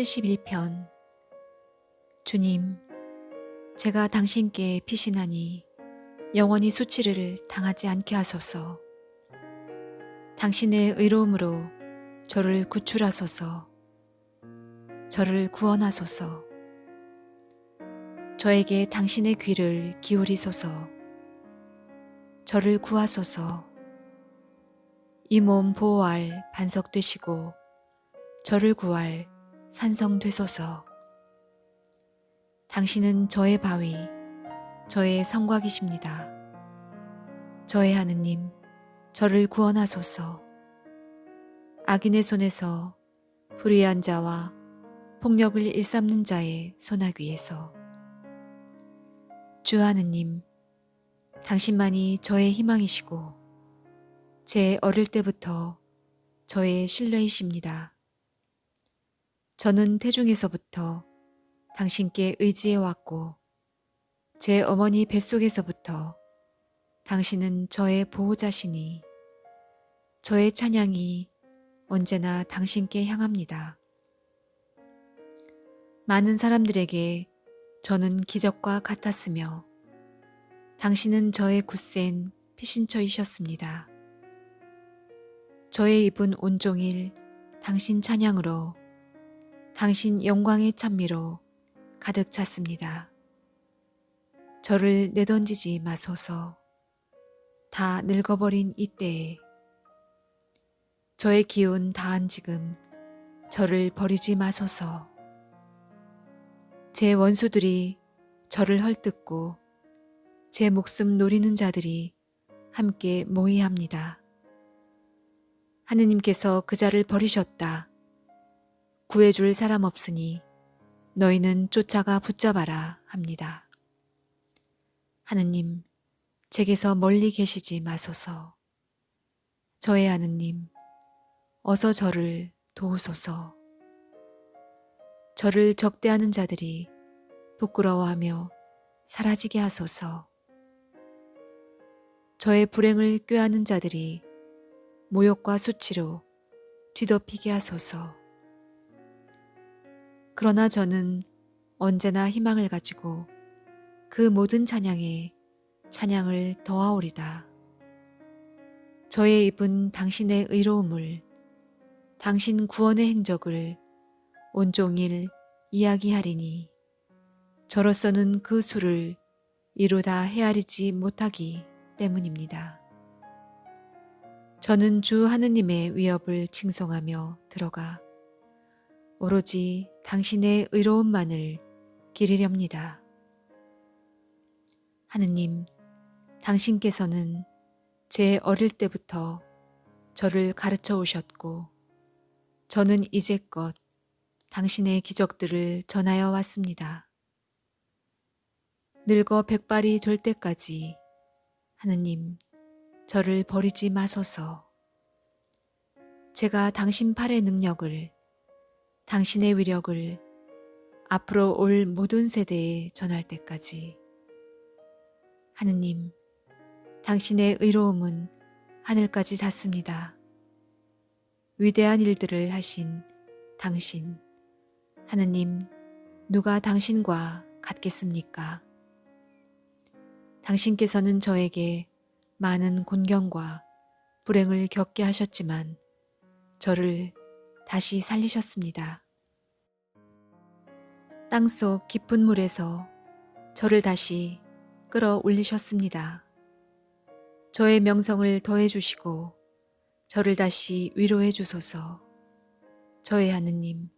71편. 주님, 제가 당신께 피신하니 영원히 수치를 당하지 않게 하소서. 당신의 의로움으로 저를 구출하소서. 저를 구원하소서. 저에게 당신의 귀를 기울이소서. 저를 구하소서. 이 몸 보호할 반석 되시고 저를 구할 산성 되소서. 당신은 저의 바위, 저의 성곽이십니다. 저의 하느님, 저를 구원하소서. 악인의 손에서, 불의한 자와 폭력을 일삼는 자의 손아귀에서. 주 하느님, 당신만이 저의 희망이시고 제 어릴 때부터 저의 신뢰이십니다. 저는 태중에서부터 당신께 의지해왔고 제 어머니 뱃속에서부터 당신은 저의 보호자시니 저의 찬양이 언제나 당신께 향합니다. 많은 사람들에게 저는 기적과 같았으며 당신은 저의 굳센 피신처이셨습니다. 저의 입은 온종일 당신 찬양으로 당신 영광의 찬미로 가득 찼습니다. 저를 내던지지 마소서. 다 늙어버린 이때에 저의 기운 다한 지금 저를 버리지 마소서. 제 원수들이 저를 헐뜯고 제 목숨 노리는 자들이 함께 모의합니다. 하느님께서 그 자를 버리셨다. 구해줄 사람 없으니 너희는 쫓아가 붙잡아라 합니다. 하느님, 제게서 멀리 계시지 마소서. 저의 하느님, 어서 저를 도우소서. 저를 적대하는 자들이 부끄러워하며 사라지게 하소서. 저의 불행을 꾀하는 자들이 모욕과 수치로 뒤덮이게 하소서. 그러나 저는 언제나 희망을 가지고 그 모든 찬양에 찬양을 더하오리다. 저의 입은 당신의 의로움을, 당신 구원의 행적을 온종일 이야기하리니 저로서는 그 수를 이루다 헤아리지 못하기 때문입니다. 저는 주 하느님의 위협을 칭송하며 들어가 오로지 당신의 의로움만을 기리렵니다. 하느님, 당신께서는 제 어릴 때부터 저를 가르쳐 오셨고 저는 이제껏 당신의 기적들을 전하여 왔습니다. 늙어 백발이 될 때까지 하느님, 저를 버리지 마소서. 제가 당신 팔의 능력을, 당신의 위력을 앞으로 올 모든 세대에 전할 때까지. 하느님, 당신의 의로움은 하늘까지 닿습니다. 위대한 일들을 하신 당신, 하느님, 누가 당신과 같겠습니까? 당신께서는 저에게 많은 곤경과 불행을 겪게 하셨지만 저를 다시 살리셨습니다. 땅속 깊은 물에서 저를 다시 끌어올리셨습니다. 저의 명성을 더해 주시고 저를 다시 위로해 주소서. 저의 하느님,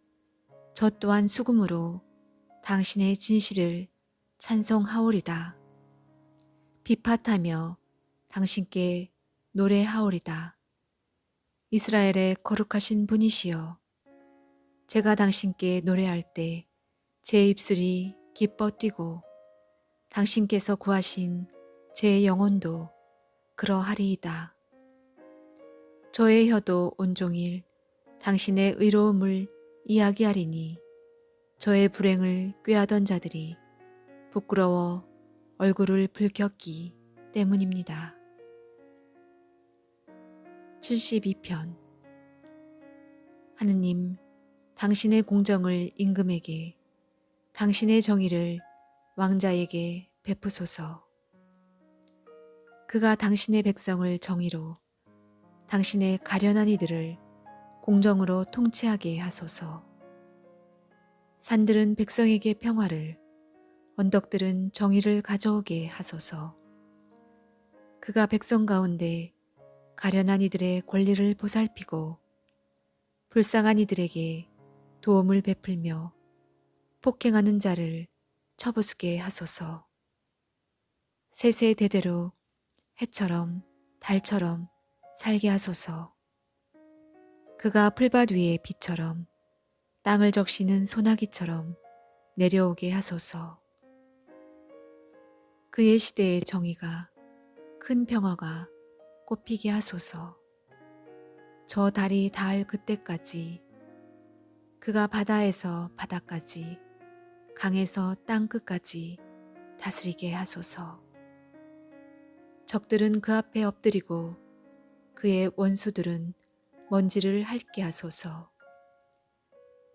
저 또한 수금으로 당신의 진실을 찬송하오리다. 비팟하며 당신께 노래하오리다. 이스라엘의 거룩하신 분이시여, 제가 당신께 노래할 때 제 입술이 기뻐 뛰고 당신께서 구하신 제 영혼도 그러하리이다. 저의 혀도 온종일 당신의 의로움을 이야기하리니 저의 불행을 꾀하던 자들이 부끄러워 얼굴을 붉혔기 때문입니다. 72편. 하느님, 당신의 공정을 임금에게, 당신의 정의를 왕자에게 베푸소서. 그가 당신의 백성을 정의로, 당신의 가련한 이들을 공정으로 통치하게 하소서. 산들은 백성에게 평화를, 언덕들은 정의를 가져오게 하소서. 그가 백성 가운데 가련한 이들의 권리를 보살피고 불쌍한 이들에게 도움을 베풀며 폭행하는 자를 쳐부수게 하소서. 세세대대로 해처럼 달처럼 살게 하소서. 그가 풀밭 위의 비처럼 땅을 적시는 소나기처럼 내려오게 하소서. 그의 시대의 정의가 큰 평화가 꽃피게 하소서. 저 달이 닿을 그때까지 그가 바다에서 바다까지 강에서 땅 끝까지 다스리게 하소서. 적들은 그 앞에 엎드리고 그의 원수들은 먼지를 핥게 하소서.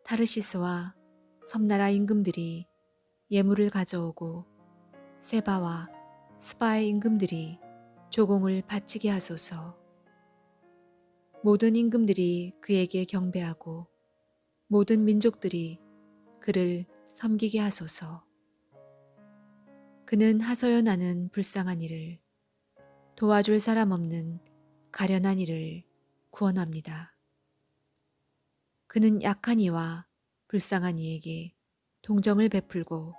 타르시스와 섬나라 임금들이 예물을 가져오고 세바와 스바의 임금들이 조공을 바치게 하소서. 모든 임금들이 그에게 경배하고 모든 민족들이 그를 섬기게 하소서. 그는 하소연하는 불쌍한 이를, 도와줄 사람 없는 가련한 이를 구원합니다. 그는 약한 이와 불쌍한 이에게 동정을 베풀고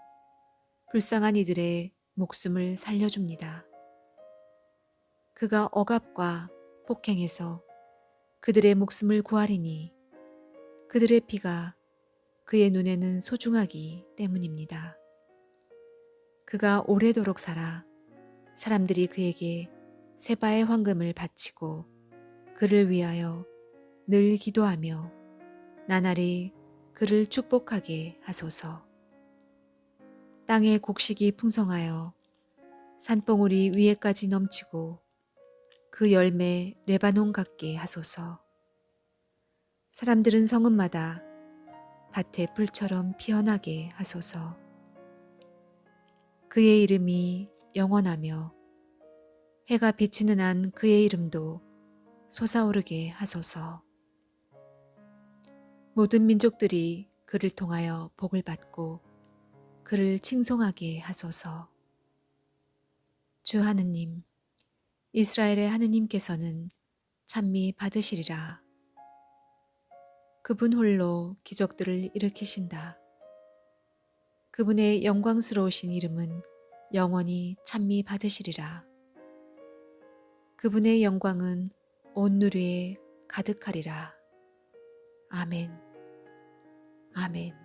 불쌍한 이들의 목숨을 살려줍니다. 그가 억압과 폭행에서 그들의 목숨을 구하리니 그들의 피가 그의 눈에는 소중하기 때문입니다. 그가 오래도록 살아 사람들이 그에게 세바의 황금을 바치고 그를 위하여 늘 기도하며 나날이 그를 축복하게 하소서. 땅의 곡식이 풍성하여 산봉우리 위에까지 넘치고 그 열매 레바논 같게 하소서. 사람들은 성읍마다 밭의 풀처럼 피어나게 하소서. 그의 이름이 영원하며 해가 비치는 한 그의 이름도 솟아오르게 하소서. 모든 민족들이 그를 통하여 복을 받고 그를 칭송하게 하소서. 주 하느님, 이스라엘의 하느님께서는 찬미 받으시리라. 그분 홀로 기적들을 일으키신다. 그분의 영광스러우신 이름은 영원히 찬미 받으시리라. 그분의 영광은 온 누리에 가득하리라. 아멘. 아멘.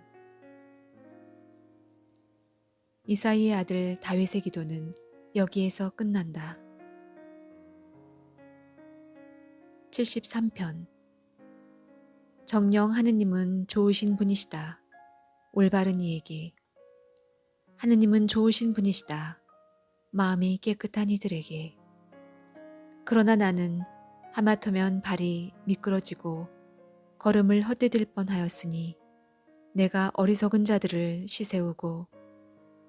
이사이의 아들 다윗의 기도는 여기에서 끝난다. 73편. 정녕 하느님은 좋으신 분이시다. 올바른 이에게. 하느님은 좋으신 분이시다. 마음이 깨끗한 이들에게. 그러나 나는 하마터면 발이 미끄러지고 걸음을 헛디딜 뻔하였으니 내가 어리석은 자들을 시세우고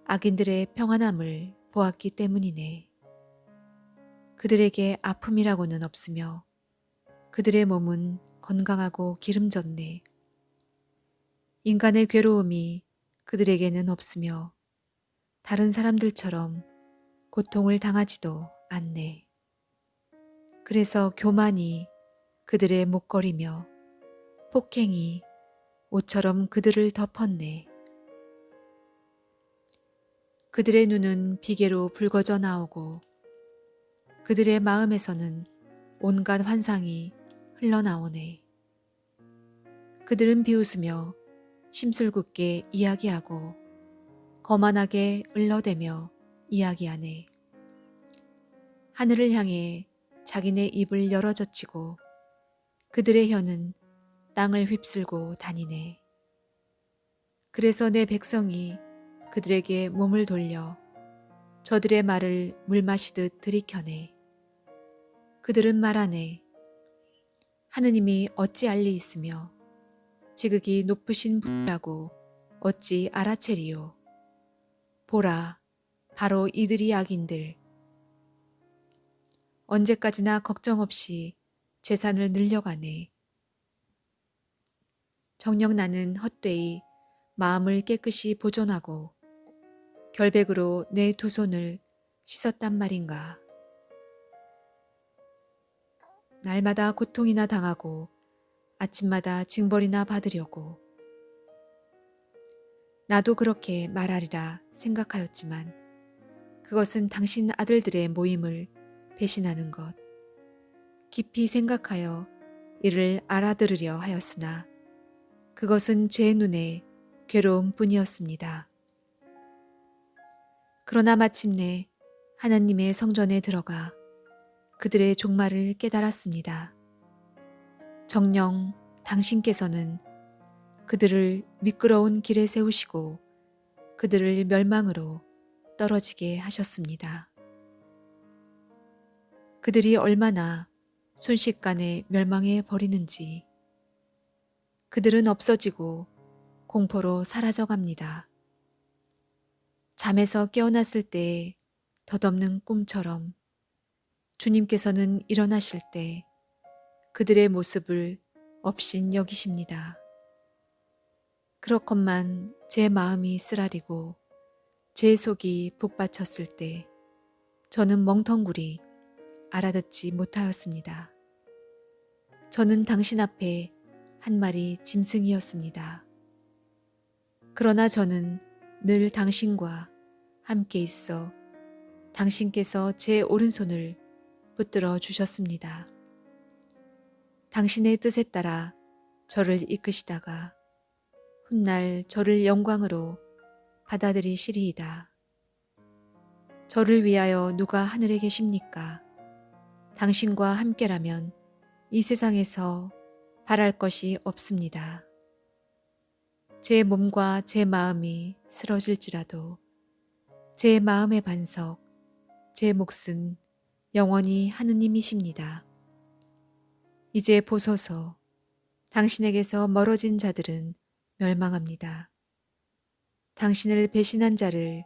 악인들의 평안함을 보았기 때문이네. 그들에게 아픔이라고는 없으며 그들의 몸은 건강하고 기름졌네. 인간의 괴로움이 그들에게는 없으며 다른 사람들처럼 고통을 당하지도 않네. 그래서 교만이 그들의 목걸이며 폭행이 옷처럼 그들을 덮었네. 그들의 눈은 비계로 붉어져 나오고 그들의 마음에서는 온갖 환상이 흘러나오네. 그들은 비웃으며 심술궂게 이야기하고 거만하게 을러대며 이야기하네. 하늘을 향해 자기네 입을 열어젖히고 그들의 혀는 땅을 휩쓸고 다니네. 그래서 내 백성이 그들에게 몸을 돌려 저들의 말을 물 마시듯 들이켜내. 그들은 말하네. 하느님이 어찌 알리 있으며 지극히 높으신 분이라고 어찌 알아채리요. 보라, 바로 이들이 악인들. 언제까지나 걱정 없이 재산을 늘려가네. 정녕 나는 헛되이 마음을 깨끗이 보존하고 결백으로 내 두 손을 씻었단 말인가. 날마다 고통이나 당하고 아침마다 징벌이나 받으려고. 나도 그렇게 말하리라 생각하였지만 그것은 당신 아들들의 모임을 배신하는 것. 깊이 생각하여 이를 알아들으려 하였으나 그것은 제 눈에 괴로움 뿐이었습니다. 그러나 마침내 하나님의 성전에 들어가 그들의 종말을 깨달았습니다. 정녕 당신께서는 그들을 미끄러운 길에 세우시고 그들을 멸망으로 떨어지게 하셨습니다. 그들이 얼마나 순식간에 멸망해 버리는지. 그들은 없어지고 공포로 사라져갑니다. 잠에서 깨어났을 때의 덧없는 꿈처럼 주님께서는 일어나실 때 그들의 모습을 없인 여기십니다. 그렇건만 제 마음이 쓰라리고 제 속이 북받쳤을 때 저는 멍텅구리 알아듣지 못하였습니다. 저는 당신 앞에 한 마리 짐승이었습니다. 그러나 저는 늘 당신과 함께 있어 당신께서 제 오른손을 붙들어 주셨습니다. 당신의 뜻에 따라 저를 이끄시다가 훗날 저를 영광으로 받아들이시리이다. 저를 위하여 누가 하늘에 계십니까? 당신과 함께라면 이 세상에서 바랄 것이 없습니다. 제 몸과 제 마음이 쓰러질지라도 제 마음의 반석, 제 몫은 영원히 하느님이십니다. 이제 보소서, 당신에게서 멀어진 자들은 멸망합니다. 당신을 배신한 자를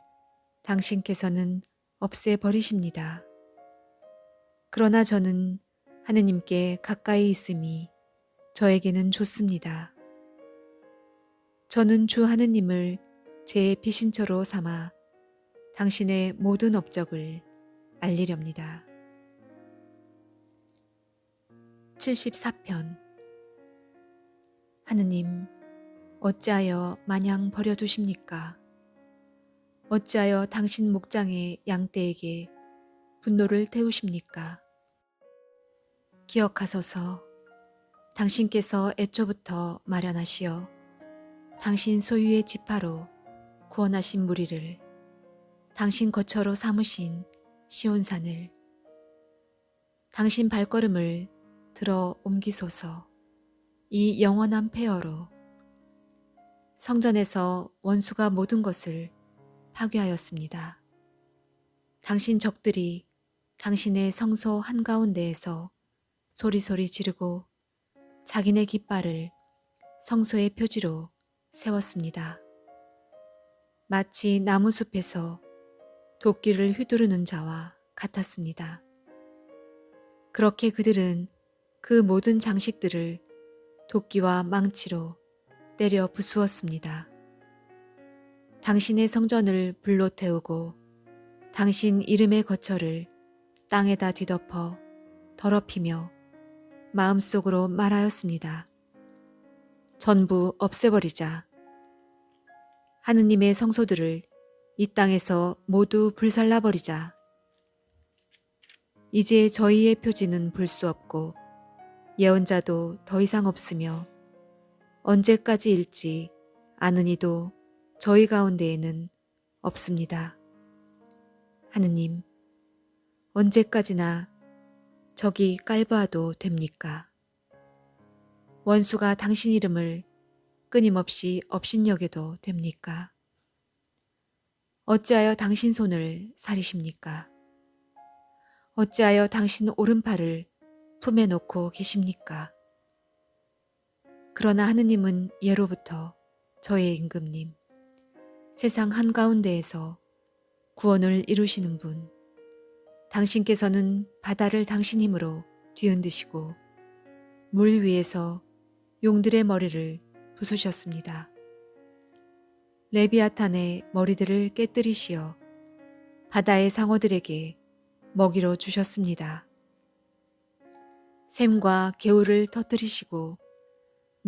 당신께서는 없애버리십니다. 그러나 저는 하느님께 가까이 있음이 저에게는 좋습니다. 저는 주 하느님을 제 피신처로 삼아 당신의 모든 업적을 알리렵니다. 74편. 하느님, 어찌하여 마냥 버려두십니까? 어찌하여 당신 목장의 양떼에게 분노를 태우십니까? 기억하소서. 당신께서 애초부터 마련하시어 당신 소유의 지파로 구원하신 무리를 당신 거처로 삼으신 시온산을 당신 발걸음을 들어 옮기소서. 이 영원한 폐허로 성전에서 원수가 모든 것을 파괴하였습니다. 당신 적들이 당신의 성소 한가운데에서 소리소리 지르고 자기네 깃발을 성소의 표지로 세웠습니다. 마치 나무숲에서 도끼를 휘두르는 자와 같았습니다. 그렇게 그들은 그 모든 장식들을 도끼와 망치로 때려 부수었습니다. 당신의 성전을 불로 태우고 당신 이름의 거처를 땅에다 뒤덮어 더럽히며 마음속으로 말하였습니다. 전부 없애버리자. 하느님의 성소들을 이 땅에서 모두 불살라버리자. 이제 저희의 표지는 볼 수 없고 예언자도 더 이상 없으며 언제까지일지 아는 이도 저희 가운데에는 없습니다. 하느님, 언제까지나 적이 깔보아도 됩니까? 원수가 당신 이름을 끊임없이 업신여겨도 됩니까? 어찌하여 당신 손을 사리십니까? 어찌하여 당신 오른팔을 품에 놓고 계십니까? 그러나 하느님은 예로부터 저의 임금님, 세상 한가운데에서 구원을 이루시는 분, 당신께서는 바다를 당신 힘으로 뒤흔드시고 물 위에서 용들의 머리를 부수셨습니다. 레비아탄의 머리들을 깨뜨리시어 바다의 상어들에게 먹이로 주셨습니다. 샘과 개울을 터뜨리시고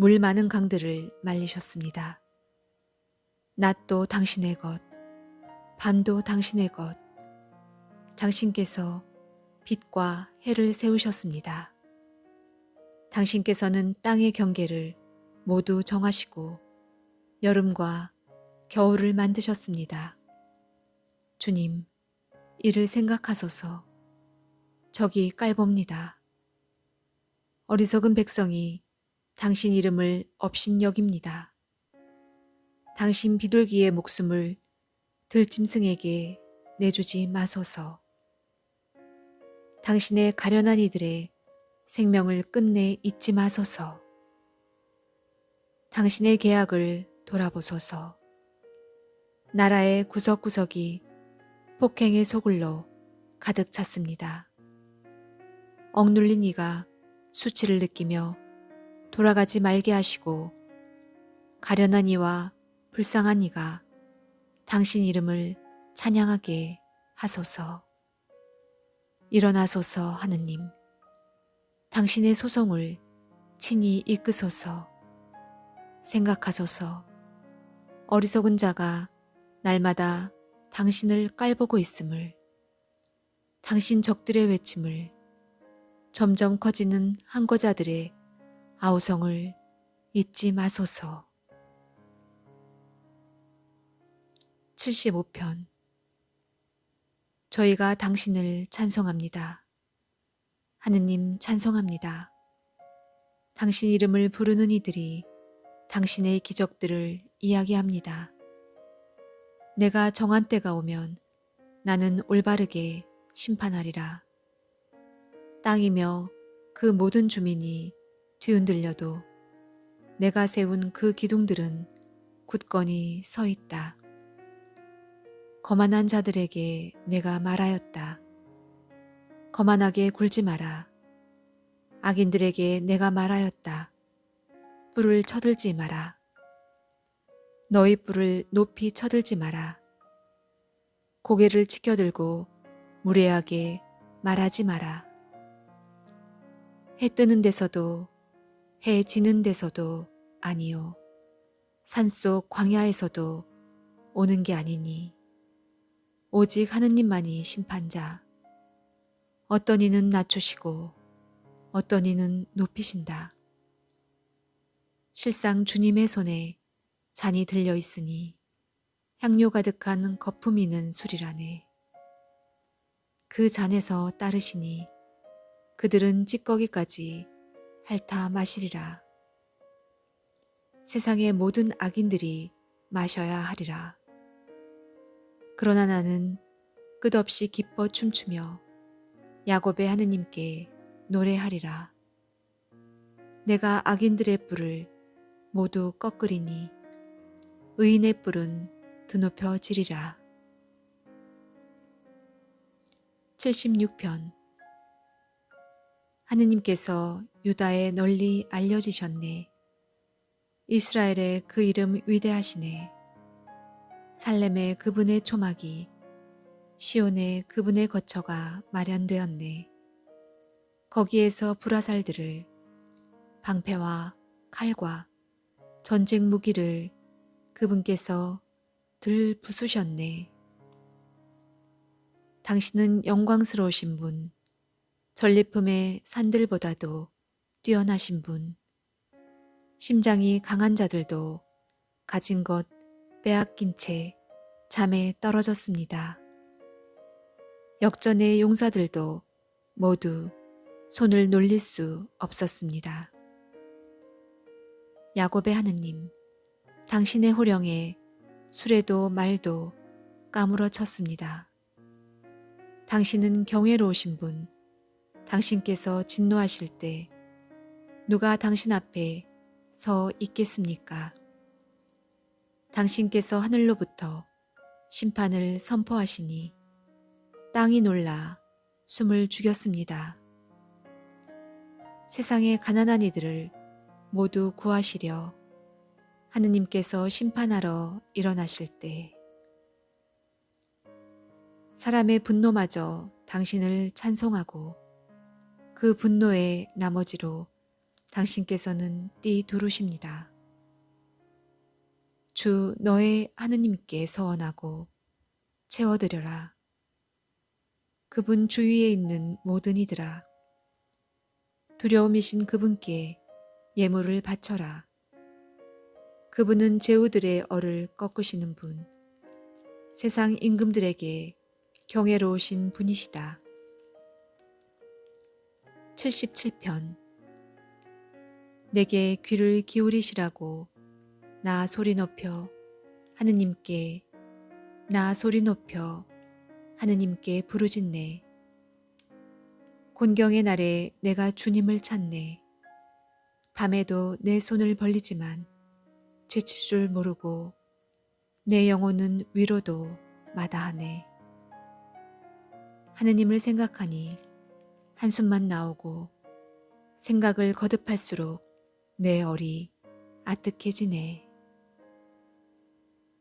물 많은 강들을 말리셨습니다. 낮도 당신의 것, 밤도 당신의 것, 당신께서 빛과 해를 세우셨습니다. 당신께서는 땅의 경계를 모두 정하시고 여름과 겨울을 만드셨습니다. 주님, 이를 생각하소서. 저기 깔봅니다. 어리석은 백성이 당신 이름을 업신여깁니다. 당신 비둘기의 목숨을 들짐승에게 내주지 마소서. 당신의 가련한 이들의 생명을 끝내 잊지 마소서. 당신의 계약을 돌아보소서. 나라의 구석구석이 폭행의 소굴로 가득 찼습니다. 억눌린 이가 수치를 느끼며 돌아가지 말게 하시고 가련한 이와 불쌍한 이가 당신 이름을 찬양하게 하소서. 일어나소서 하느님. 당신의 소송을 친히 이끄소서. 생각하소서. 어리석은 자가 날마다 당신을 깔보고 있음을, 당신 적들의 외침을, 점점 커지는 항거자들의 아우성을 잊지 마소서. 75편. 저희가 당신을 찬송합니다. 하느님 찬송합니다. 당신 이름을 부르는 이들이 당신의 기적들을 이야기합니다. 내가 정한 때가 오면 나는 올바르게 심판하리라. 땅이며 그 모든 주민이 뒤흔들려도 내가 세운 그 기둥들은 굳건히 서 있다. 거만한 자들에게 내가 말하였다. 거만하게 굴지 마라. 악인들에게 내가 말하였다. 뿔을 쳐들지 마라. 너희 뿔을 높이 쳐들지 마라. 고개를 치켜들고 무례하게 말하지 마라. 해 뜨는 데서도 해 지는 데서도 아니요. 산속 광야에서도 오는 게 아니니 오직 하느님만이 심판자. 어떤 이는 낮추시고 어떤 이는 높이신다. 실상 주님의 손에 잔이 들려 있으니 향료 가득한 거품이는 술이라네. 그 잔에서 따르시니 그들은 찌꺼기까지 핥아 마시리라. 세상의 모든 악인들이 마셔야 하리라. 그러나 나는 끝없이 기뻐 춤추며 야곱의 하느님께 노래하리라. 내가 악인들의 뿔을 모두 꺾으리니 의인의 뿔은 드높여지리라. 76편. 하느님께서 유다에 널리 알려지셨네. 이스라엘의 그 이름 위대하시네. 살렘에 그분의 초막이, 시온에 그분의 거처가 마련되었네. 거기에서 불화살들을, 방패와 칼과 전쟁 무기를 그분께서 들 부수셨네. 당신은 영광스러우신 분, 전리품의 산들보다도 뛰어나신 분, 심장이 강한 자들도 가진 것 빼앗긴 채 잠에 떨어졌습니다. 역전의 용사들도 모두 손을 놀릴 수 없었습니다. 야곱의 하느님, 당신의 호령에 수레도 말도 까무러쳤습니다. 당신은 경외로우신 분, 당신께서 진노하실 때 누가 당신 앞에 서 있겠습니까? 당신께서 하늘로부터 심판을 선포하시니 땅이 놀라 숨을 죽였습니다. 세상의 가난한 이들을 모두 구하시려 하느님께서 심판하러 일어나실 때 사람의 분노마저 당신을 찬송하고 그 분노의 나머지로 당신께서는 띠두르십니다. 주 너의 하느님께 서원하고 채워드려라. 그분 주위에 있는 모든 이들아, 두려움이신 그분께 예물을 바쳐라. 그분은 제후들의 얼을 꺾으시는 분, 세상 임금들에게 경외로우신 분이시다. 77편. 내게 귀를 기울이시라고 나 소리 높여 하느님께 부르짖네. 곤경의 날에 내가 주님을 찾네. 밤에도 내 손을 벌리지만 지칠 줄 모르고 내 영혼은 위로도 마다하네. 하느님을 생각하니 한숨만 나오고 생각을 거듭할수록 내 얼이 아뜩해지네.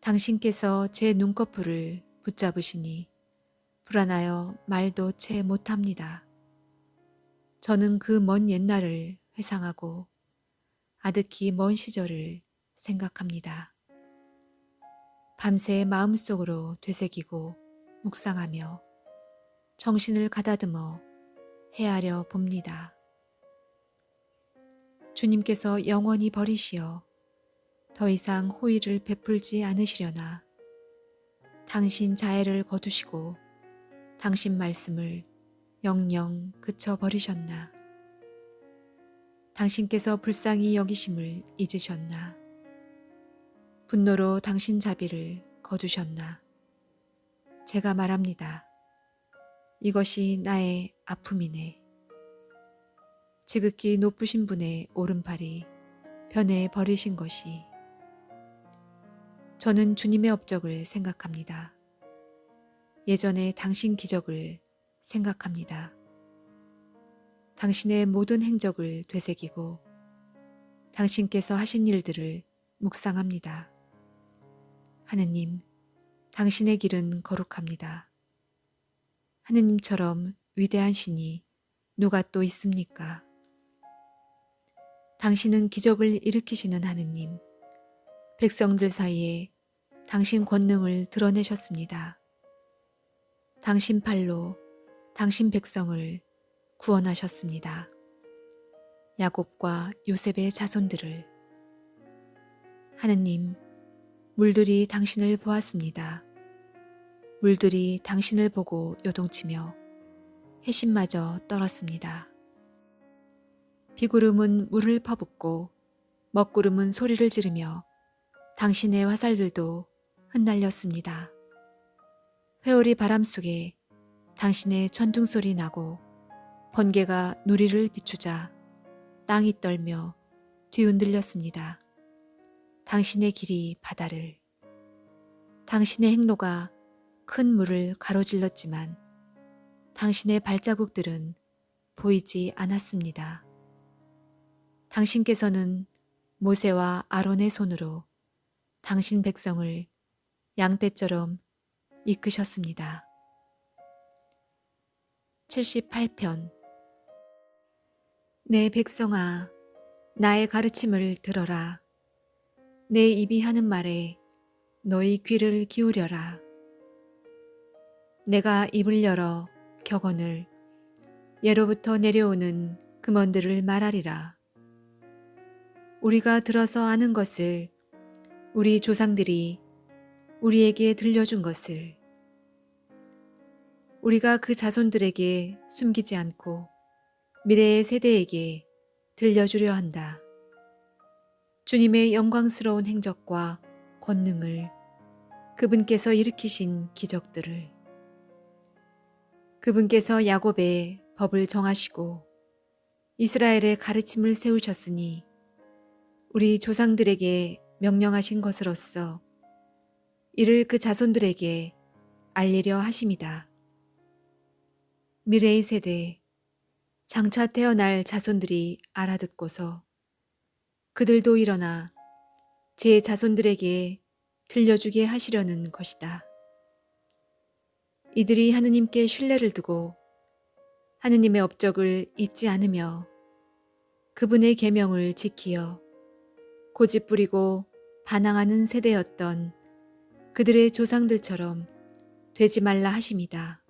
당신께서 제 눈꺼풀을 붙잡으시니 불안하여 말도 채 못합니다. 저는 그 먼 옛날을 회상하고 아득히 먼 시절을 생각합니다. 밤새 마음속으로 되새기고 묵상하며 정신을 가다듬어 헤아려 봅니다. 주님께서 영원히 버리시어 더 이상 호의를 베풀지 않으시려나 당신 자애를 거두시고 당신 말씀을 영영 그쳐버리셨나. 당신께서 불쌍히 여기심을 잊으셨나. 분노로 당신 자비를 거두셨나. 제가 말합니다. 이것이 나의 아픔이네. 지극히 높으신 분의 오른팔이 변해 버리신 것이. 저는 주님의 업적을 생각합니다. 예전에 당신 기적을 생각합니다. 당신의 모든 행적을 되새기고 당신께서 하신 일들을 묵상합니다. 하느님, 당신의 길은 거룩합니다. 하느님처럼 위대한 신이 누가 또 있습니까? 당신은 기적을 일으키시는 하느님, 백성들 사이에 당신 권능을 드러내셨습니다. 당신 팔로 당신 백성을 구원하셨습니다. 야곱과 요셉의 자손들을. 하느님, 물들이 당신을 보았습니다. 물들이 당신을 보고 요동치며 해심마저 떨었습니다. 비구름은 물을 퍼붓고 먹구름은 소리를 지르며 당신의 화살들도 흩날렸습니다. 회오리 바람 속에 당신의 천둥소리 나고 번개가 누리를 비추자 땅이 떨며 뒤흔들렸습니다. 당신의 길이 바다를, 당신의 행로가 큰 물을 가로질렀지만 당신의 발자국들은 보이지 않았습니다. 당신께서는 모세와 아론의 손으로 당신 백성을 양떼처럼 이끄셨습니다. 78편. 내 백성아, 나의 가르침을 들어라. 내 입이 하는 말에 너희 귀를 기울여라. 내가 입을 열어 격언을 예로부터 내려오는 금언들을 말하리라. 우리가 들어서 아는 것을, 우리 조상들이 우리에게 들려준 것을 우리가 그 자손들에게 숨기지 않고 미래의 세대에게 들려주려 한다. 주님의 영광스러운 행적과 권능을, 그분께서 일으키신 기적들을, 그분께서 야곱의 법을 정하시고 이스라엘의 가르침을 세우셨으니 우리 조상들에게 명령하신 것으로서 이를 그 자손들에게 알리려 하심이다. 미래의 세대, 장차 태어날 자손들이 알아듣고서 그들도 일어나 제 자손들에게 들려주게 하시려는 것이다. 이들이 하느님께 신뢰를 두고 하느님의 업적을 잊지 않으며 그분의 계명을 지키어 고집부리고 반항하는 세대였던 그들의 조상들처럼 되지 말라 하심이다.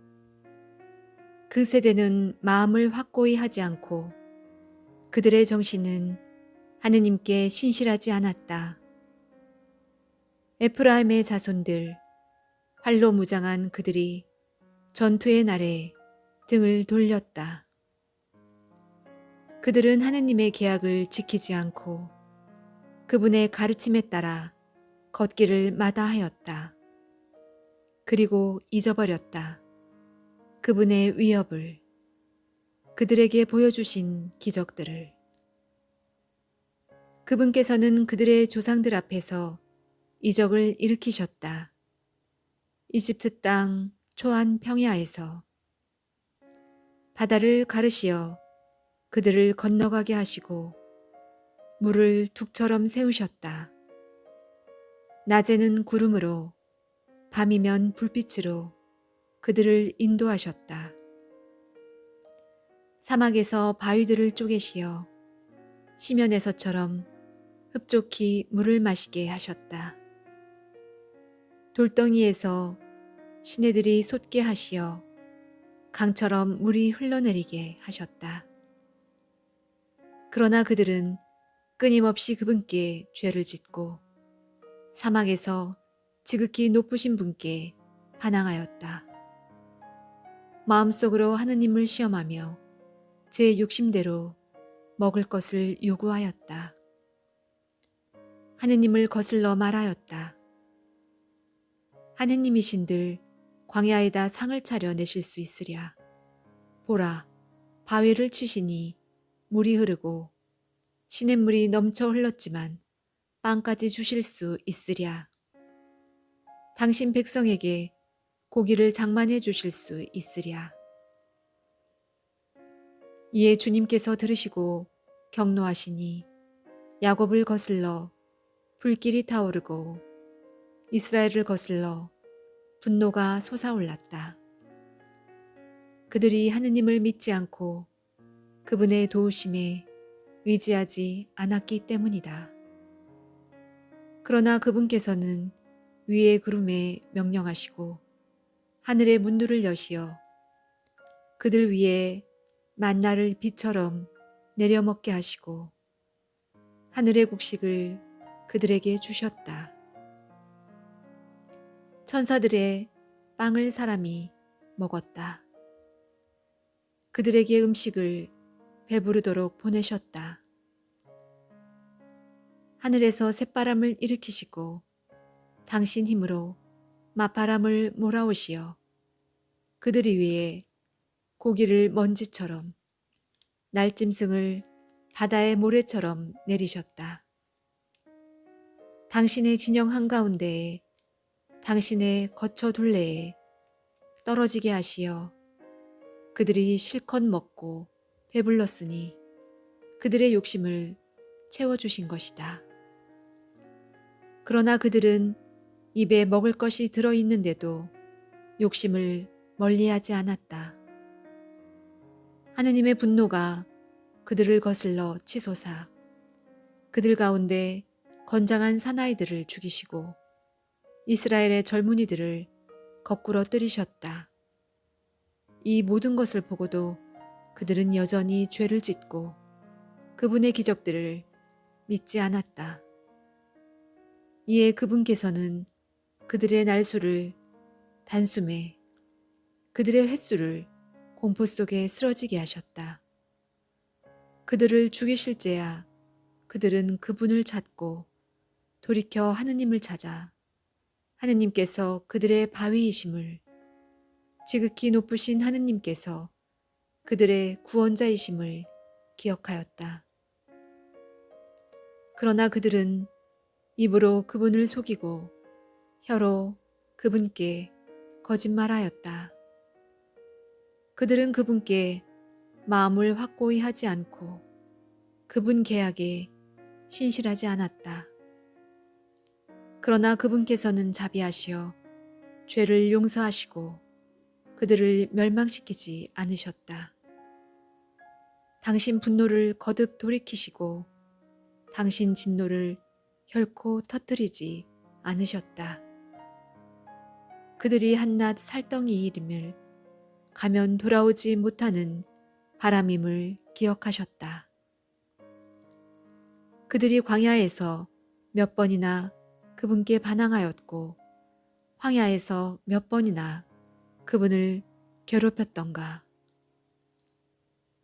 그 세대는 마음을 확고히 하지 않고 그들의 정신은 하느님께 신실하지 않았다. 에프라임의 자손들, 활로 무장한 그들이 전투의 날에 등을 돌렸다. 그들은 하느님의 계약을 지키지 않고 그분의 가르침에 따라 걷기를 마다하였다. 그리고 잊어버렸다. 그분의 위협을, 그들에게 보여주신 기적들을. 그분께서는 그들의 조상들 앞에서 이적을 일으키셨다. 이집트 땅 초안 평야에서 바다를 가르시어 그들을 건너가게 하시고 물을 둑처럼 세우셨다. 낮에는 구름으로 밤이면 불빛으로 그들을 인도하셨다. 사막에서 바위들을 쪼개시어 시면에서처럼 흡족히 물을 마시게 하셨다. 돌덩이에서 시내들이 솟게 하시어 강처럼 물이 흘러내리게 하셨다. 그러나 그들은 끊임없이 그분께 죄를 짓고 사막에서 지극히 높으신 분께 반항하였다. 마음속으로 하느님을 시험하며 제 욕심대로 먹을 것을 요구하였다. 하느님을 거슬러 말하였다. 하느님이신들 광야에다 상을 차려 내실 수 있으랴. 보라, 바위를 치시니 물이 흐르고 시냇물이 넘쳐 흘렀지만 빵까지 주실 수 있으랴. 당신 백성에게 고기를 장만해 주실 수 있으랴. 이에 주님께서 들으시고 경노하시니 야곱을 거슬러 불길이 타오르고 이스라엘을 거슬러 분노가 솟아올랐다. 그들이 하느님을 믿지 않고 그분의 도우심에 의지하지 않았기 때문이다. 그러나 그분께서는 위의 구름에 명령하시고 하늘의 문들을 여시어 그들 위에 만나를 비처럼 내려먹게 하시고 하늘의 곡식을 그들에게 주셨다. 천사들의 빵을 사람이 먹었다. 그들에게 음식을 배부르도록 보내셨다. 하늘에서 쇳바람을 일으키시고 당신 힘으로 맞바람을 몰아오시어 그들이 위에 고기를 먼지처럼 날짐승을 바다의 모래처럼 내리셨다. 당신의 진영 한가운데에 당신의 거처 둘레에 떨어지게 하시어 그들이 실컷 먹고 배불렀으니 그들의 욕심을 채워주신 것이다. 그러나 그들은 입에 먹을 것이 들어있는데도 욕심을 멀리하지 않았다. 하느님의 분노가 그들을 거슬러 치솟아 그들 가운데 건장한 사나이들을 죽이시고 이스라엘의 젊은이들을 거꾸로 때리셨다. 이 모든 것을 보고도 그들은 여전히 죄를 짓고 그분의 기적들을 믿지 않았다. 이에 그분께서는 그들의 날수를 단숨에 그들의 횟수를 공포 속에 쓰러지게 하셨다. 그들을 죽이실제야 그들은 그분을 찾고 돌이켜 하느님을 찾아 하느님께서 그들의 바위이심을 지극히 높으신 하느님께서 그들의 구원자이심을 기억하였다. 그러나 그들은 입으로 그분을 속이고 혀로 그분께 거짓말하였다. 그들은 그분께 마음을 확고히 하지 않고 그분 계약에 신실하지 않았다. 그러나 그분께서는 자비하시어 죄를 용서하시고 그들을 멸망시키지 않으셨다. 당신 분노를 거듭 돌이키시고 당신 진노를 결코 터뜨리지 않으셨다. 그들이 한낱 살덩이임을 가면 돌아오지 못하는 바람임을 기억하셨다. 그들이 광야에서 몇 번이나 그분께 반항하였고 황야에서 몇 번이나 그분을 괴롭혔던가.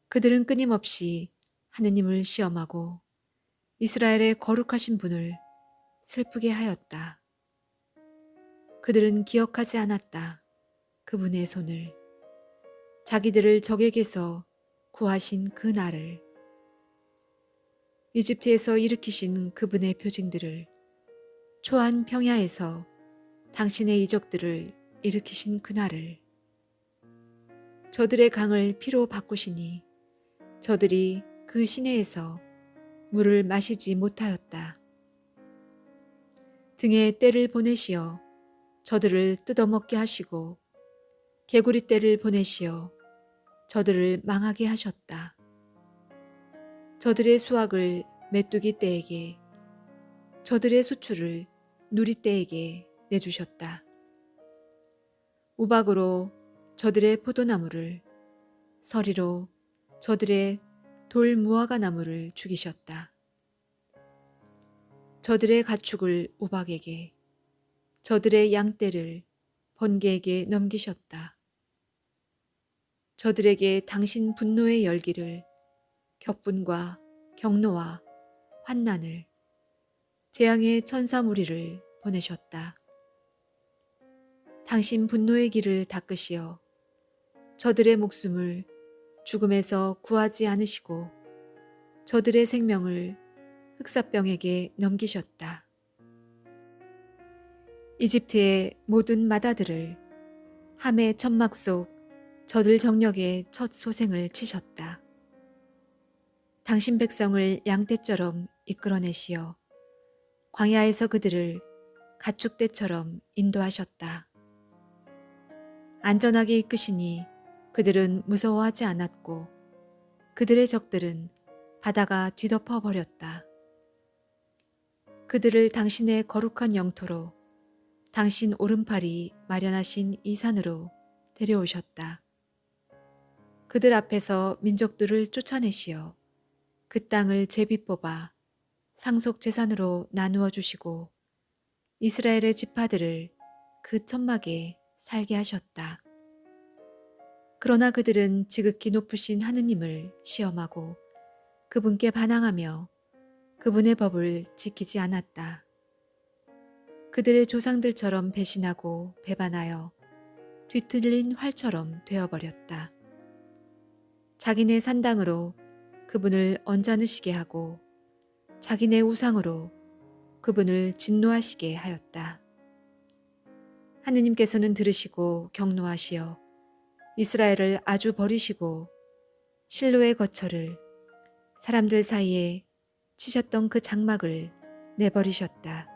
그들은 끊임없이 하느님을 시험하고 이스라엘의 거룩하신 분을 슬프게 하였다. 그들은 기억하지 않았다. 그분의 손을, 자기들을 적에게서 구하신 그 날을, 이집트에서 일으키신 그분의 표징들을, 초한 평야에서 당신의 이적들을 일으키신 그날을, 저들의 강을 피로 바꾸시니 저들이 그 시내에서 물을 마시지 못하였다. 등에 떼를 보내시어 저들을 뜯어먹게 하시고 개구리 떼를 보내시어 저들을 망하게 하셨다. 저들의 수확을 메뚜기 떼에게, 저들의 수출을 누리 떼에게 내주셨다. 우박으로 저들의 포도나무를, 서리로 저들의 돌 무화과 나무를 죽이셨다. 저들의 가축을 우박에게, 저들의 양떼를 번개에게 넘기셨다. 저들에게 당신 분노의 열기를, 격분과 경노와 환난을, 재앙의 천사 무리를 보내셨다. 당신 분노의 길을 닦으시어 저들의 목숨을 죽음에서 구하지 않으시고 저들의 생명을 흑사병에게 넘기셨다. 이집트의 모든 마다들을 함의 천막 속 저들 정력의 첫 소생을 치셨다. 당신 백성을 양떼처럼 이끌어내시어 광야에서 그들을 가축떼처럼 인도하셨다. 안전하게 이끄시니 그들은 무서워하지 않았고 그들의 적들은 바다가 뒤덮어 버렸다. 그들을 당신의 거룩한 영토로, 당신 오른팔이 마련하신 이 산으로 데려오셨다. 그들 앞에서 민족들을 쫓아내시어 그 땅을 제비 뽑아 상속 재산으로 나누어 주시고 이스라엘의 지파들을 그 천막에 살게 하셨다. 그러나 그들은 지극히 높으신 하느님을 시험하고 그분께 반항하며 그분의 법을 지키지 않았다. 그들의 조상들처럼 배신하고 배반하여 뒤틀린 활처럼 되어버렸다. 자기네 산당으로 그분을 언짢으시게 하고 자기네 우상으로 그분을 진노하시게 하였다. 하느님께서는 들으시고 경노하시어 이스라엘을 아주 버리시고 실로의 거처를, 사람들 사이에 치셨던 그 장막을 내버리셨다.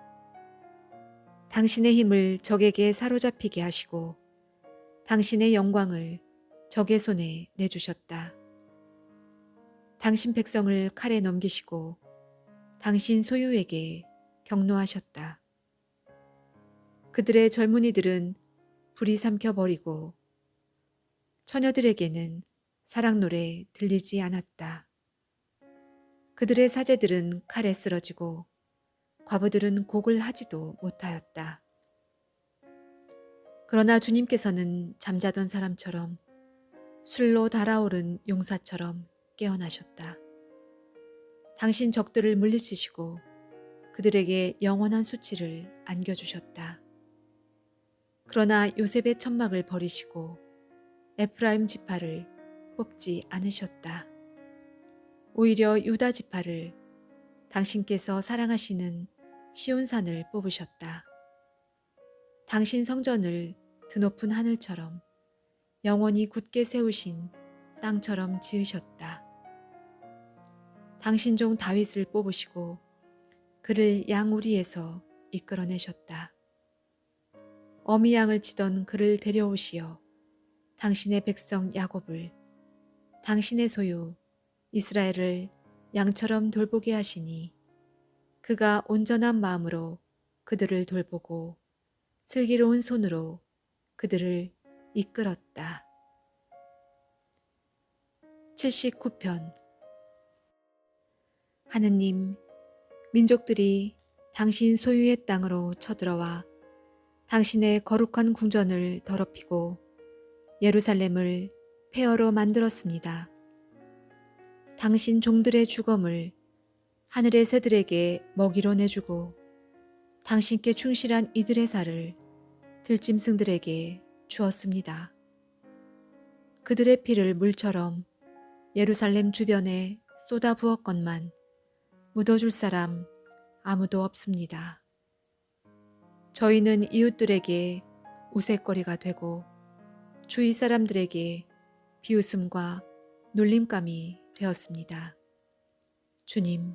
당신의 힘을 적에게 사로잡히게 하시고 당신의 영광을 적의 손에 내주셨다. 당신 백성을 칼에 넘기시고 당신 소유에게 경노하셨다. 그들의 젊은이들은 불이 삼켜버리고 처녀들에게는 사랑 노래 들리지 않았다. 그들의 사제들은 칼에 쓰러지고 과부들은 곡을 하지도 못하였다. 그러나 주님께서는 잠자던 사람처럼 술로 달아오른 용사처럼 깨어나셨다. 당신 적들을 물리치시고 그들에게 영원한 수치를 안겨주셨다. 그러나 요셉의 천막을 버리시고 에프라임 지파를 뽑지 않으셨다. 오히려 유다 지파를 당신께서 사랑하시는 시온산을 뽑으셨다. 당신 성전을 드높은 하늘처럼 영원히 굳게 세우신 땅처럼 지으셨다. 당신 종 다윗을 뽑으시고 그를 양우리에서 이끌어내셨다. 어미 양을 치던 그를 데려오시어 당신의 백성 야곱을, 당신의 소유 이스라엘을 양처럼 돌보게 하시니 그가 온전한 마음으로 그들을 돌보고 슬기로운 손으로 그들을 이끌었다. 79편. 하느님, 민족들이 당신 소유의 땅으로 쳐들어와 당신의 거룩한 궁전을 더럽히고 예루살렘을 폐허로 만들었습니다. 당신 종들의 주검을 하늘의 새들에게 먹이로 내주고 당신께 충실한 이들의 살을 들짐승들에게 주었습니다. 그들의 피를 물처럼 예루살렘 주변에 쏟아 부었건만 묻어줄 사람 아무도 없습니다. 저희는 이웃들에게 우윳거리가 되고 주위 사람들에게 비웃음과 놀림감이 되었습니다. 주님,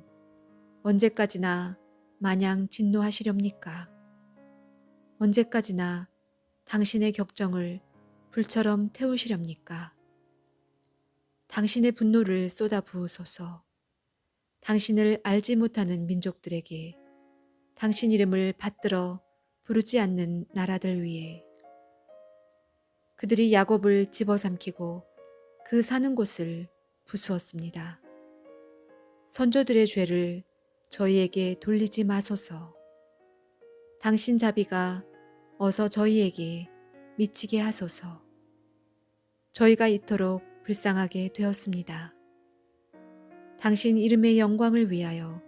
언제까지나 마냥 진노하시렵니까? 언제까지나 당신의 격정을 불처럼 태우시렵니까? 당신의 분노를 쏟아 부으소서. 당신을 알지 못하는 민족들에게 당신 이름을 받들어 부르지 않는 나라들 위에 그들이 야곱을 집어삼키고 그 사는 곳을 부수었습니다. 선조들의 죄를 저희에게 돌리지 마소서. 당신 자비가 어서 저희에게 미치게 하소서. 저희가 이토록 불쌍하게 되었습니다. 당신 이름의 영광을 위하여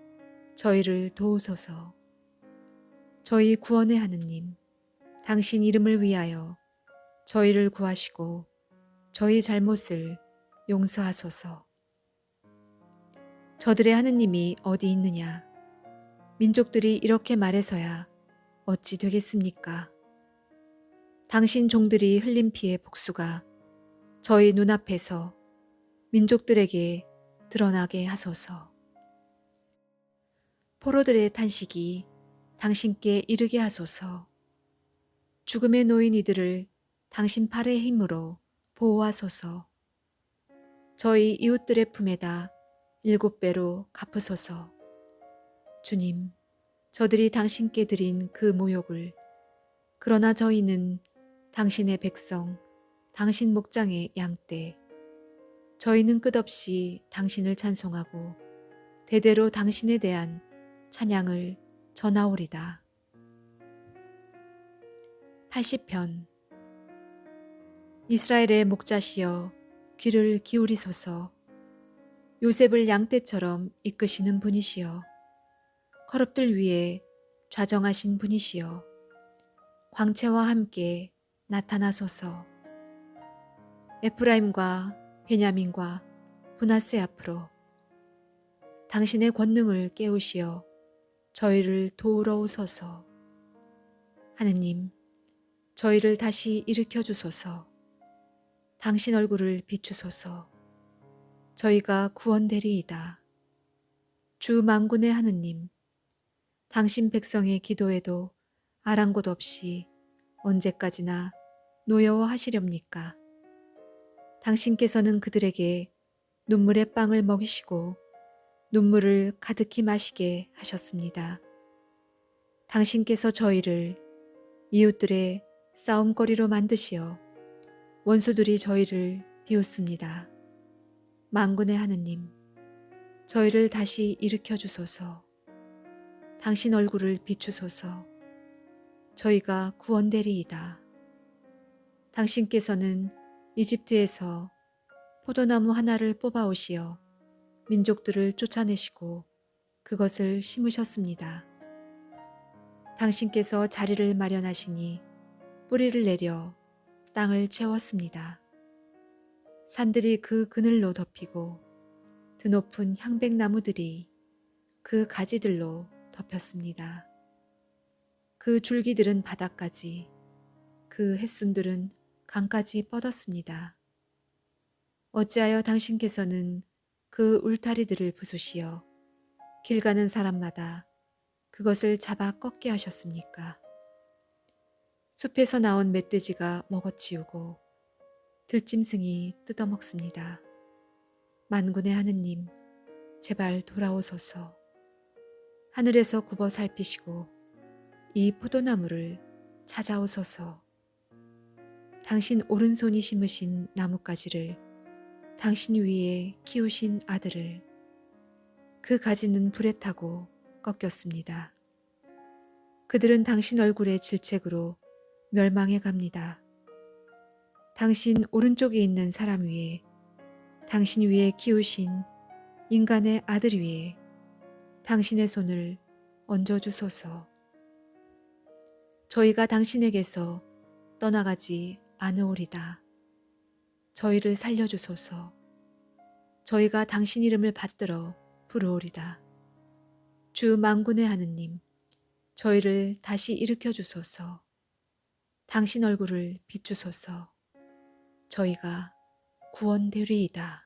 저희를 도우소서. 저희 구원의 하느님, 당신 이름을 위하여 저희를 구하시고 저희 잘못을 용서하소서. 저들의 하느님이 어디 있느냐? 민족들이 이렇게 말해서야 어찌 되겠습니까? 당신 종들이 흘린 피의 복수가 저희 눈앞에서 민족들에게 드러나게 하소서. 포로들의 탄식이 당신께 이르게 하소서. 죽음에 놓인 이들을 당신 팔의 힘으로 보호하소서. 저희 이웃들의 품에다 7배로 갚으소서. 주님, 저들이 당신께 드린 그 모욕을, 그러나 저희는 당신의 백성, 당신 목장의 양떼, 저희는 끝없이 당신을 찬송하고 대대로 당신에 대한 찬양을 전하오리다. 80편. 이스라엘의 목자시여 귀를 기울이소서. 요셉을 양떼처럼 이끄시는 분이시여 커룹들 위에 좌정하신 분이시여 광채와 함께 나타나소서. 에프라임과 베냐민과 므낫세 앞으로 당신의 권능을 깨우시어 저희를 도우러 오소서. 하느님, 저희를 다시 일으켜 주소서. 당신 얼굴을 비추소서. 저희가 구원되리이다. 주 만군의 하느님, 당신 백성의 기도에도 아랑곳 없이 언제까지나 노여워하시렵니까? 당신께서는 그들에게 눈물의 빵을 먹이시고 눈물을 가득히 마시게 하셨습니다. 당신께서 저희를 이웃들의 싸움거리로 만드시어 원수들이 저희를 비웃습니다. 만군의 하느님, 저희를 다시 일으켜 주소서. 당신 얼굴을 비추소서. 저희가 구원되리이다. 당신께서는 이집트에서 포도나무 하나를 뽑아오시어 민족들을 쫓아내시고 그것을 심으셨습니다. 당신께서 자리를 마련하시니 뿌리를 내려 땅을 채웠습니다. 산들이 그 그늘로 덮이고 드높은 향백나무들이 그 가지들로 덮였습니다. 그 줄기들은 바다까지, 그 햇순들은 강까지 뻗었습니다. 어찌하여 당신께서는 그 울타리들을 부수시어 길 가는 사람마다 그것을 잡아 꺾게 하셨습니까? 숲에서 나온 멧돼지가 먹어치우고 들짐승이 뜯어먹습니다. 만군의 하느님, 제발 돌아오소서. 하늘에서 굽어 살피시고 이 포도나무를 찾아오소서. 당신 오른손이 심으신 나뭇가지를, 당신 위에 키우신 아들을, 그 가지는 불에 타고 꺾였습니다. 그들은 당신 얼굴의 질책으로 멸망해 갑니다. 당신 오른쪽에 있는 사람 위에, 당신 위에 키우신 인간의 아들 위에 당신의 손을 얹어주소서. 저희가 당신에게서 떠나가지 않으오리다. 저희를 살려주소서. 저희가 당신 이름을 받들어 부르오리다. 주 만군의 하느님, 저희를 다시 일으켜 주소서. 당신 얼굴을 비추소서. 저희가 구원되리이다.